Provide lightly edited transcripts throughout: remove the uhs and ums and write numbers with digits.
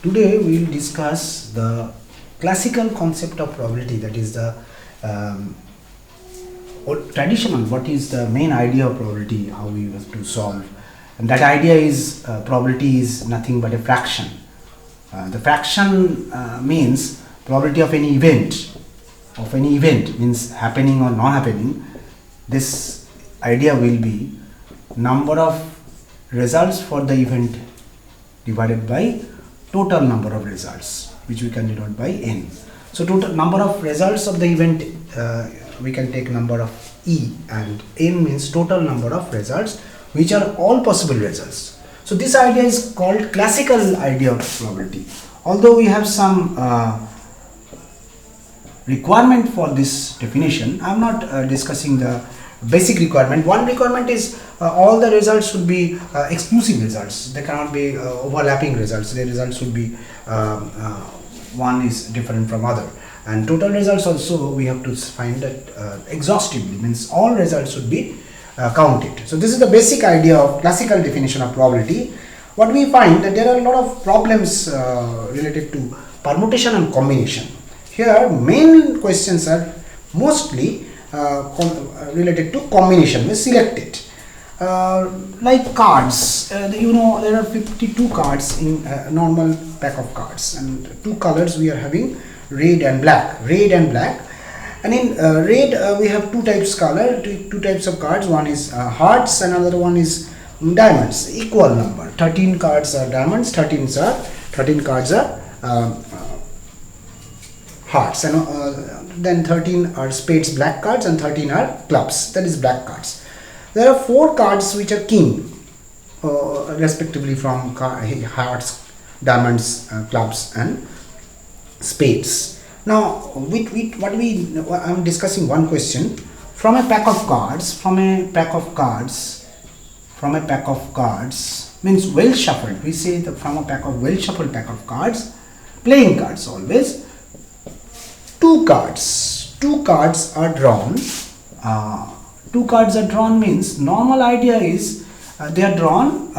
Today we will discuss the classical concept of probability, that is the traditional, what is the main idea of probability, how we have to solve. And that idea is probability is nothing but a fraction. The fraction means probability of any event means happening or not happening. This idea will be number of results for the event divided by total number of results, which we can denote by n. So total number of results of the event, we can take number of e, and n means total number of results which are all possible results. So this idea is called classical idea of probability. Although we have some requirement for this definition, I am not discussing the basic requirement. One requirement is all the results should be exclusive results. They cannot be overlapping results. The results should be one is different from other. And total results also we have to find that exhaustively, means all results should be counted. So this is the basic idea of classical definition of probability. What we find that there are a lot of problems related to permutation and combination. Here main questions are mostly related to combination. We select it. Like cards, you know, there are 52 cards in a normal pack of cards, and two colors we are having, red and black. And in red we have two types of cards. One is hearts and another one is diamonds, equal number. 13 cards are diamonds, 13 cards are hearts, and then 13 are spades, black cards, and 13 are clubs, that is black cards. There are 4 cards which are king, respectively from hearts, diamonds, clubs, and spades. Now, I am discussing one question. From a pack of cards means well shuffled. We say that from a pack of well shuffled pack of cards, playing cards always. Two cards are drawn. Two cards are drawn means normal idea is they are drawn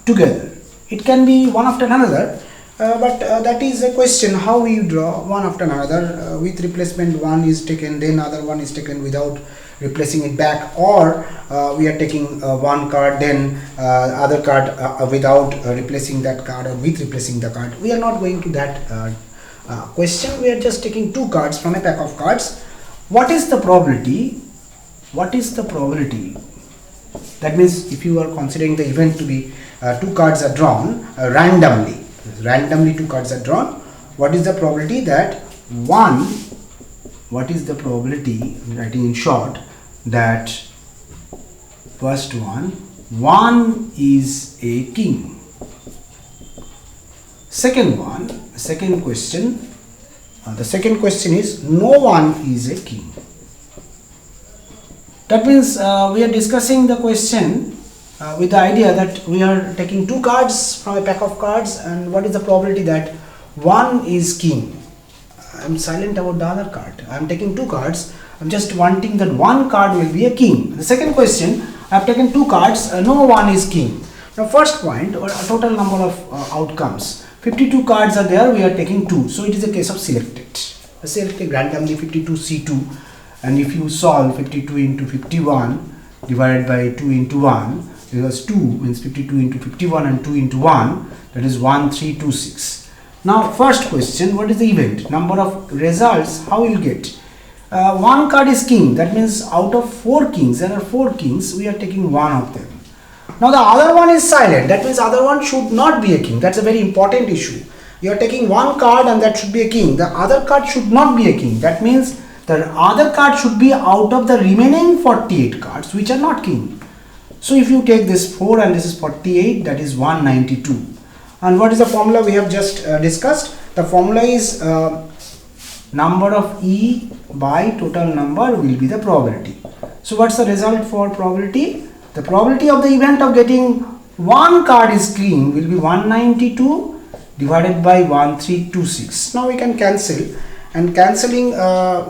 together. It can be one after another, but that is a question how we draw one after another. With replacement, one is taken, then other one is taken without replacing it back, or we are taking one card, then other card without replacing that card, or with replacing the card. We are not going to that question. We are just taking two cards from a pack of cards. What is the probability? That means if you are considering the event to be two cards are drawn randomly two cards are drawn, what is the probability that what is the probability, I'm writing in short, that first one is a king. The second question is no one is a king. That means we are discussing the question with the idea that we are taking two cards from a pack of cards, and what is the probability that one is king. I am silent about the other card. I am taking two cards. I am just wanting that one card will be a king. The second question, I have taken two cards, no one is king. Now first point, or a total number of outcomes. 52 cards are there, we are taking 2. So it is a case of selected. Selecting randomly 52 C2, and if you solve 52 into 51 divided by 2 into 1, because 2 means 52 into 51 and 2 into 1, that is 1326. Now first question, what is the event? Number of results, how you will get? One card is king, that means out of 4 kings, there are 4 kings, we are taking one of them. Now the other one is silent, that means other one should not be a king. That's a very important issue. You are taking one card and that should be a king. The other card should not be a king. That means the other card should be out of the remaining 48 cards which are not king. So if you take this 4 and this is 48, that is 192. And what is the formula we have just discussed? The formula is number of E by total number will be the probability. So what's the result for probability? The probability of the event of getting one card is king will be 192 divided by 1326. Now we can cancel, and cancelling a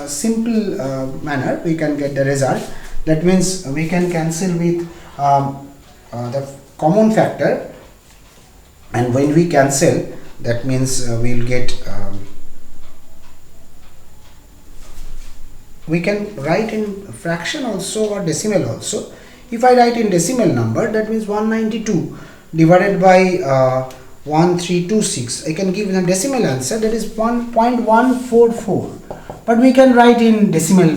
simple manner we can get the result. That means we can cancel with the common factor and when we cancel, that means we'll get we can write in fraction also or decimal also. If I write in decimal number, that means 192 divided by 1326, I can give a decimal answer, that is 1.144, but we can write in decimal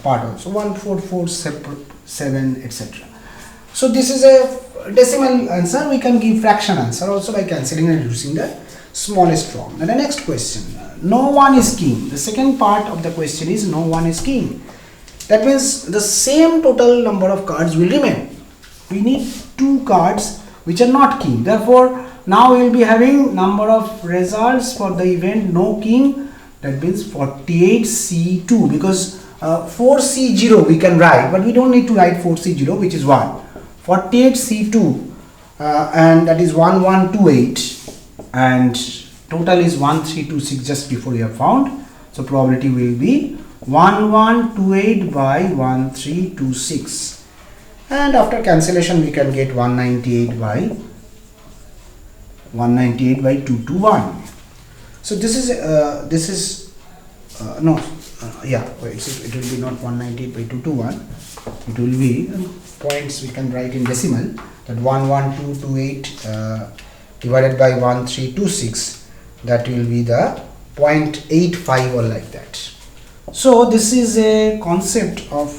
part also, 1447, etc. So this is a decimal answer. We can give fraction answer also by cancelling and reducing the smallest form. And the next question, no one is king. The second part of the question is no one is king. That means the same total number of cards will remain. We need 2 cards which are not king. Therefore, now we will be having number of results for the event no king. That means 48C2, because 4C0 we can write, but we don't need to write 4C0, which is 1. 48C2 and that is 1128, and total is 1326 just before we have found. So probability will be 1128 by 1326, and after cancellation we can get 198 by 221. So this is it will be not 198 by 221, it will be points we can write in decimal, that 11228 divided by 1326, that will be the 0.85 or like that. So this is a concept of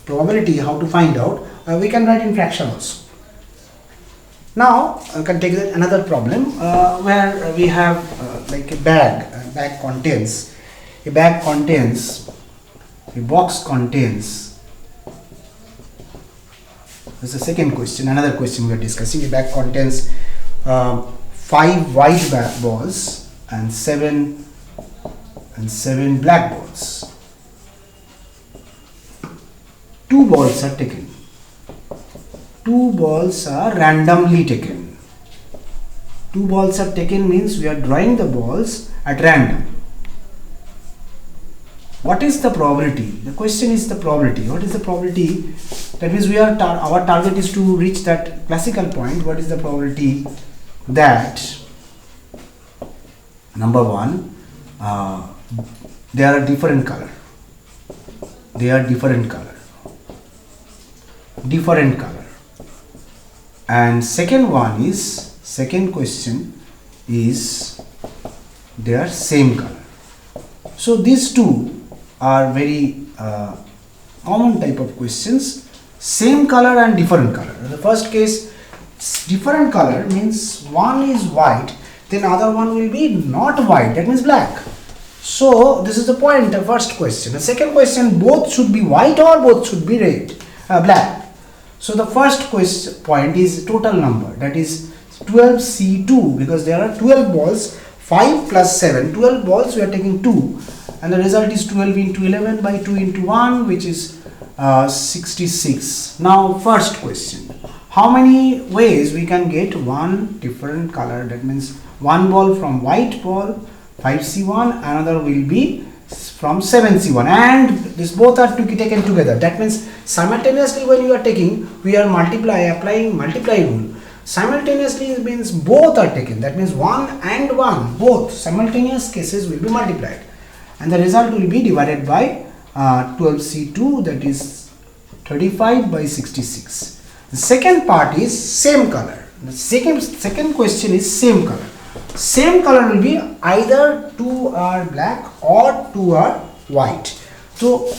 probability, how to find out. We can write in fraction also. Now I can take another problem where we have like a box contains. This is the second question, another question we are discussing. A bag contains 5 white balls and 7 black balls. 2 balls are taken. 2 balls are randomly taken. 2 balls are taken means we are drawing the balls at random. What is the probability? The question is the probability. What is the probability? That means we are our target is to reach that classical point. What is the probability that, number 1, they are a different color. They are different color. And second question is they are same color. So these two are very common type of questions, same color and different color. In the first case, different color means one is white, then other one will be not white, that means black. So this is the point, the first question. The second question, both should be white or both should be black. So the first point is total number, that is 12C2, because there are 12 balls, 5 plus 7, 12 balls, we are taking 2, and the result is 12 into 11 by 2 into 1, which is 66. Now first question, how many ways we can get one different color? That means one ball from white ball 5C1, another will be from 7C1, and this both are to be taken together. That means simultaneously when you are taking, we are applying multiply rule. Simultaneously means both are taken, that means 1 and 1, both simultaneous cases will be multiplied, and the result will be divided by 12C2, that is 35 by 66. The second part is same color. The second question is same color. Same color will be either 2 are black or 2 are white. So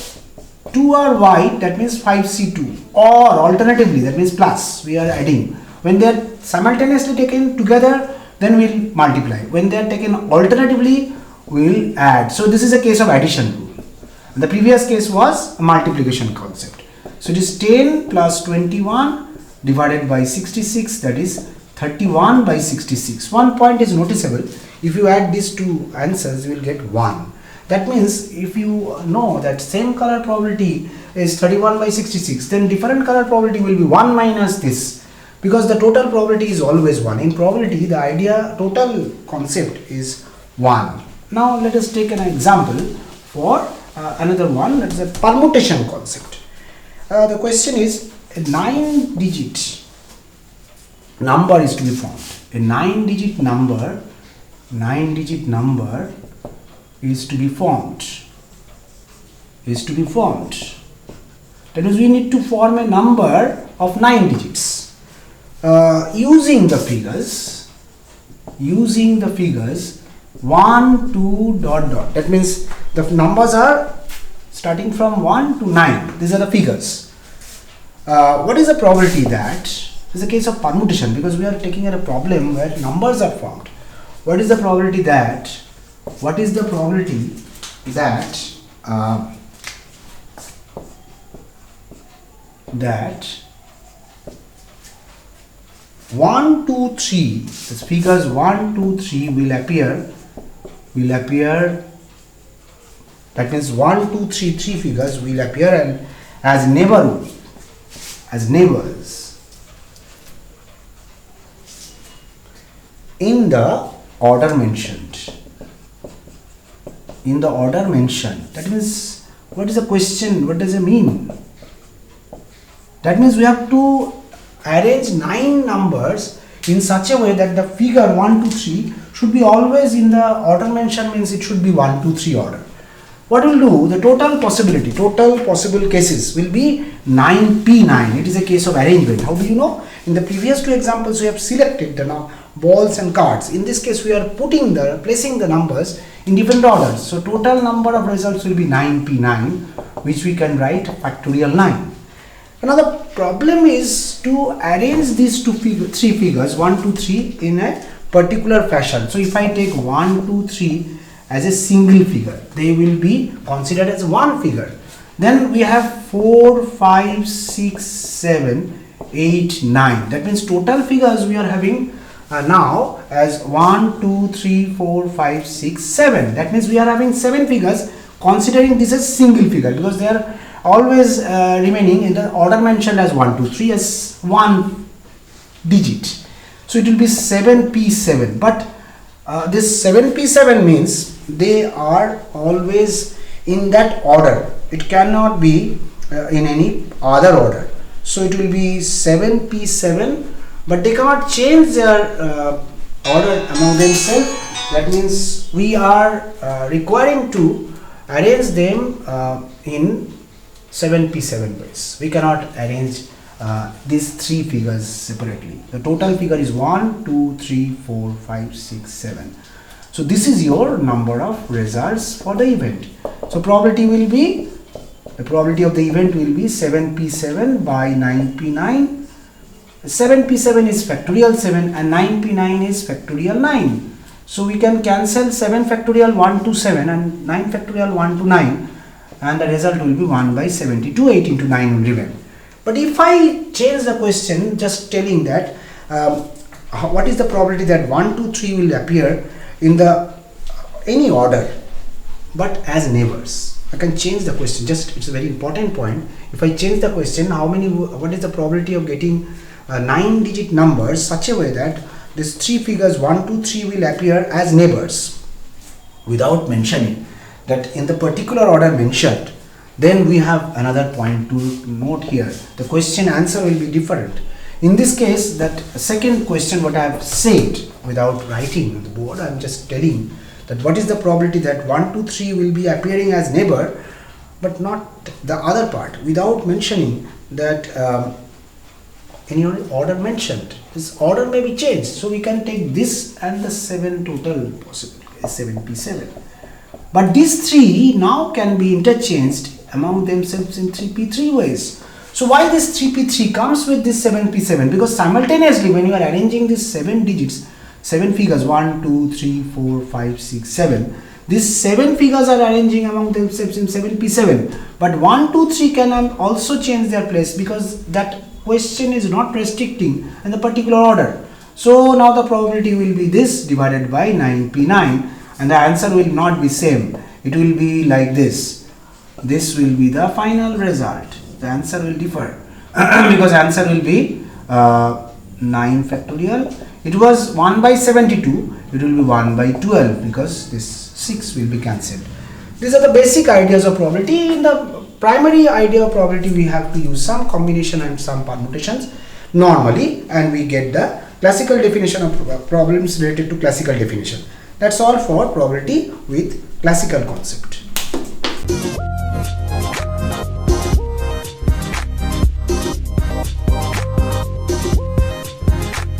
2 are white, that means 5C2, or alternatively, that means plus, we are adding. When they are simultaneously taken together, then we will multiply. When they are taken alternatively, we will add. So this is a case of addition rule. And the previous case was a multiplication concept. So it is 10 plus 21 divided by 66, that is 31 by 66. One point is noticeable. If you add these two answers, you will get 1. That means if you know that same color probability is 31 by 66, then different color probability will be 1 minus this, because the total probability is always 1. In probability, the idea total concept is 1. Now let us take an example for another one, that is a permutation concept. The question is a 9-digit number is to be found. a 9-digit number is to be formed. That is, we need to form a number of 9 digits using the figures 1, 2, dot dot. That means the numbers are starting from 1 to 9. These are the figures. What is the probability that? This is a case of permutation, because we are taking a problem where numbers are formed. What is the probability that 1, 2, 3, this figures 1, 2, 3 will appear, that means 1, 2, 3, 3 figures will appear and as neighbors in the order mentioned. That means, what is the question? What does it mean? That means we have to arrange 9 numbers in such a way that the figure 1, 2, 3 should be always in the order mentioned, means it should be 1, 2, 3 order. What we'll do, the total possible cases will be 9p9. It is a case of arrangement. How do you know? In the previous 2 examples, we have selected the balls and cards. In this case, we are placing the numbers in different orders. So total number of results will be 9p9, which we can write factorial 9. Now the problem is to arrange these 3 figures 1, 2, 3 in a particular fashion. So if I take 1, 2, 3 as a single figure, they will be considered as one figure. Then we have 4, 5, 6, 7, 8, 9. That means total figures we are having now as 1, 2, 3, 4, 5, 6, 7. That means we are having 7 figures, considering this as single figure, because they are always remaining in the order mentioned as 1, 2, 3 as one digit. So it will be 7p7. But this 7p7 means they are always in that order. It cannot be in any other order. So it will be 7p7, but they cannot change their order among themselves. That means we are requiring to arrange them in 7p7 ways. We cannot arrange these 3 figures separately. The total figure is 1, 2, 3, 4, 5, 6, 7. So this is your number of results for the event. So the probability of the event will be 7p7 by 9p9. 7p7 is factorial 7 and 9p9 is factorial 9. So we can cancel 7 factorial 1 to 7 and 9 factorial 1 to 9, and the result will be 1 by 72. 8 into 9 will remain. But if I change the question, just telling that what is the probability that 1, 2, 3 will appear in the any order but as neighbors. I can change the question. Just, it's a very important point. If I change the question, what is the probability of getting 9-digit numbers such a way that these 3 figures 1, 2, 3 will appear as neighbors without mentioning that in the particular order mentioned. Then we have another point to note here. The question answer will be different. In this case, that second question what I have said without writing on the board, I am just telling that what is the probability that 1, 2, 3 will be appearing as neighbor, but not the other part, without mentioning that any order mentioned. This order may be changed. So we can take this and the 7 total possible, 7p7. But these 3 now can be interchanged among themselves in 3p3 ways. So why this 3p3 comes with this 7p7? Because simultaneously when you are arranging these 7 digits, 7 figures 1, 2, 3, 4, 5, 6, 7, these 7 figures are arranging among themselves in 7p7. But 1, 2, 3 can also change their place, because that question is not restricting in the particular order. So now the probability will be this divided by 9p9, and the answer will not be same. It will be like this. This will be the final result. The answer will differ because answer will be 9 factorial. It was 1 by 72. It will be 1 by 12 because this 6 will be cancelled. These are the basic ideas of probability. In the primary idea of probability, we have to use some combination and some permutations normally, and we get the classical definition of problems related to classical definition. That's all for probability with classical concept.